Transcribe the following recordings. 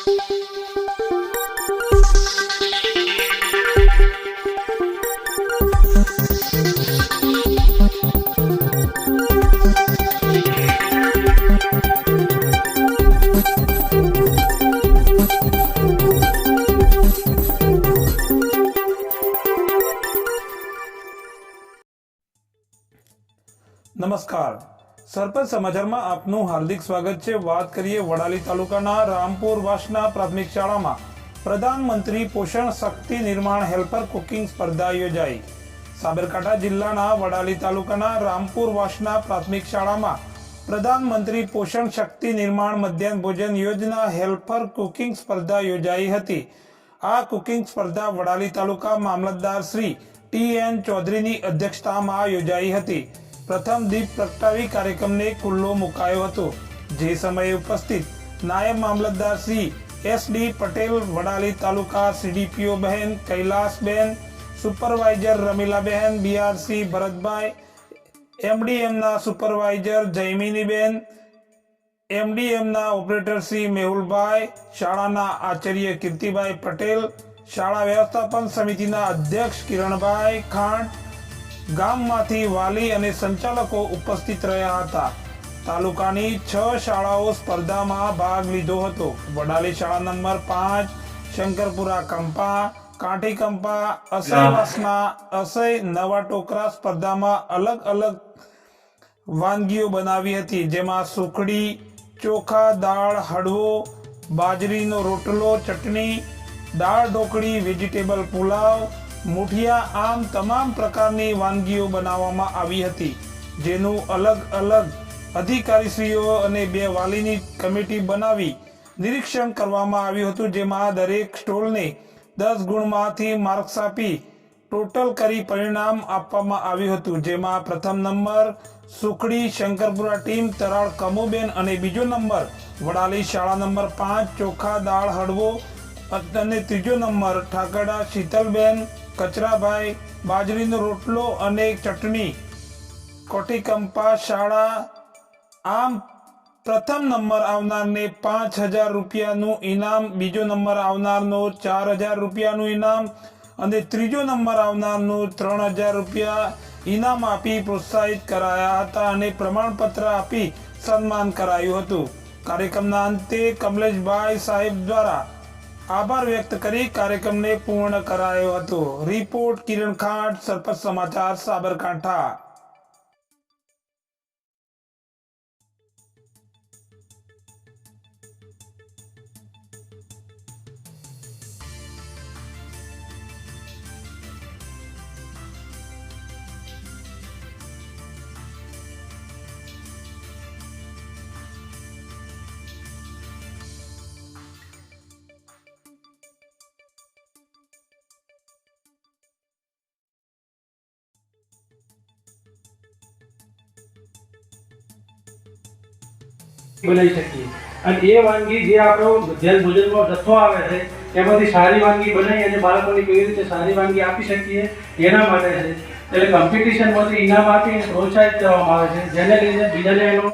નમસ્કાર, સરપંચ સમાચારમાં આપનું હાર્દિક સ્વાગત છે। વાત કરીએ વડાલી તાલુકાના રામપુર વાસના પ્રાથમિક શાળામાં પ્રધાનમંત્રી પોષણ શક્તિ નિર્માણ હેલ્પર કુકિંગ સ્પર્ધા યોજાઈ। સાબરકાંઠા જિલ્લાના વડાલી તાલુકાના રામપુર વાસના પ્રાથમિક શાળામાં પ્રધાનમંત્રી પોષણ શક્તિ નિર્માણ મધ્યાહન ભોજન યોજના હેલ્પર કુકિંગ સ્પર્ધા યોજાઈ હતી। આ કુકિંગ સ્પર્ધા વડાલી તાલુકા મામલતદાર શ્રી TN ચૌધરીની અધ્યક્ષતામાં યોજાઈ હતી। પ્રથમ દીપ પ્રગટાવી કાર્યક્રમને ખુલ્લો મુકાયો હતો, જે સમયે ઉપસ્થિત નાયબ મામલતદાર શ્રી SD પટેલ, વડાલી તાલુકા CDPO બહેન કૈલાસબેન, સુપરવાઇઝર રમીલાબેન, BRC ભરતભાઈ, MDMના સુપરવાઇઝર જયમિનીબેન, MDMના ઓપરેટર શ્રી મેહુલભાઈ, શાળાના આચાર્ય કીર્તિભાઈ પટેલ, શાળા વ્યવસ્થાપન સમિતિના અધ્યક્ષ કિરણભાઈ ખાંટ, ગામમાંથી વાલી અને સંચાલકો ઉપસ્થિત રહ્યા હતા। તાલુકાની 6 શાળાઓ સ્પર્ધામાં ભાગ લીધો હતો। વડાલી શાળા નંબર 5, શંકરપુરા કંપા, કાંઠી કંપા, અસઈ વાસના, અસઈ નવા ટોકરા સ્પર્ધામાં અલગ અલગ વાનગીઓ બનાવી હતી, જેમાં સુખડી, ચોખા, દાળ, હળવો, બાજરીનો રોટલો, ચટણી, દાળ ઢોકળી, વેજીટેબલ પુલાવ, મુઠિયા, આમ તમામ પ્રકારની વાનગીઓ બનાવવામાં આવી હતી, જેનું અલગ અલગ અધિકારીશ્રીઓ અને 2 વાલીની કમિટી બનાવી નિરીક્ષણ કરવામાં આવ્યું હતું, જેમાં દરેક સ્ટોલને 10 ગુણમાંથી માર્ક્સ આપી ટોટલ કરી પરિણામ આપવામાં આવ્યું હતું, જેમાં પ્રથમ નંબર સુખડી શંકરપુરા ટીમ તરાળ કમુબેન અને બીજો નંબર વડાલી શાળા નંબર 5 ચોખા, દાળ, હળવો અને ત્રીજો નંબર ઠાકરડા શીતલબેન, કચરાભાઈ, બાજરીનો રોટલો અને ચટણી કોઠીકંપા શાળા। આમ પ્રથમ નંબર આવનારને 5,000 રૂપિયાનું ઇનામ, બીજો નંબર આવનારનો 4,000 રૂપિયાનું ઇનામ અને ત્રીજો નંબર આવનારનું 3,000 રૂપિયા ઇનામ આપી પ્રોત્સાહિત કરાયા હતા અને પ્રમાણપત્ર આપી સન્માન કરાયું હતું। કાર્યક્રમના અંતે કમલેશભાઈ સાહેબ દ્વારા આભાર વ્યક્ત કરી કાર્યક્રમને પૂર્ણ કરાયો હતો। રિપોર્ટ કિરણ ખાંટ, સરપંચ સમાચાર, સાબરકાંઠા। બનાવી શકીએ અને એ વાનગી જે આપણો મધ્યાહન ભોજનમાં જથ્થો આવે છે એમાંથી સારી વાનગી બનાવી અને બાળકોને કેવી રીતે સારી વાનગી આપી શકીએ એના માટે છે। એટલે કોમ્પિટિશનમાંથી ઇનામ આપીને પ્રોત્સાહિત કરવામાં આવે છે, જેને લીધે બીજાને એનો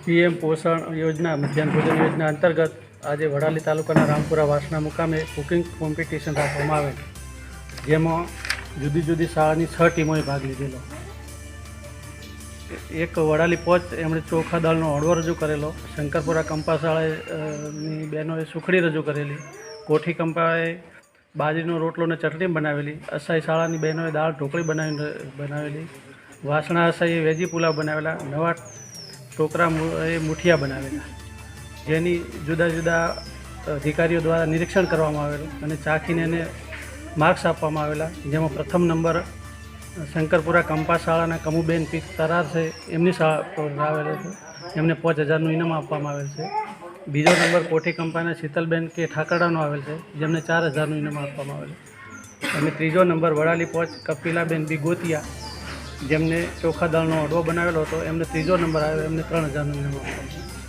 પીએમ પોષણ યોજના મધ્યાહન ભોજન યોજના અંતર્ગત આજે વડાલી તાલુકાના રામપુરા વાસણા મુકામે કુકિંગ કોમ્પિટિશન રાખવામાં આવેલ, જેમાં જુદી જુદી શાળાની 6 ટીમોએ ભાગ લીધેલો. એક વડાલી પોચ એમણે ચોખા દાળનો હળવો રજૂ કરેલો, શંકરપુરા કંપા શાળાની બહેનોએ સુખડી રજૂ કરેલી, કોઠી કંપાએ બાજરીનો રોટલો અને ચટણી બનાવેલી, અસાઈ શાળાની બહેનોએ દાળ ઢોકળી બનાવેલી, વાસણા અસાઈએ વેજી પુલાવ બનાવેલા, નવા ટોકરા એ મુઠિયા બનાવેલા, જેની જુદા જુદા અધિકારીઓ દ્વારા નિરીક્ષણ કરવામાં આવેલું અને ચાખીને એને માર્ક્સ આપવામાં આવેલા, જેમાં પ્રથમ નંબર શંકરપુરા કંપા શાળાના કમુબેન પી તરાર છે, એમની શાળા આવેલો છે, એમને 5000નું ઇનામ આપવામાં આવેલ છે. બીજો નંબર કોઠી કંપાના શીતલબેન કે ઠાકરડાનો આવેલ છે, જેમને 4000નું ઇનામ આપવામાં આવેલ છે. અને ત્રીજો નંબર વડાલી પોચ કપિલાબેન બી ગોતિયા, જેમને ચોખા દાળનો હળવો બનાવેલો હતો, એમને ત્રીજો નંબર આવ્યો, એમને 3000નું ઇનામ આપવામાં આવ્યું.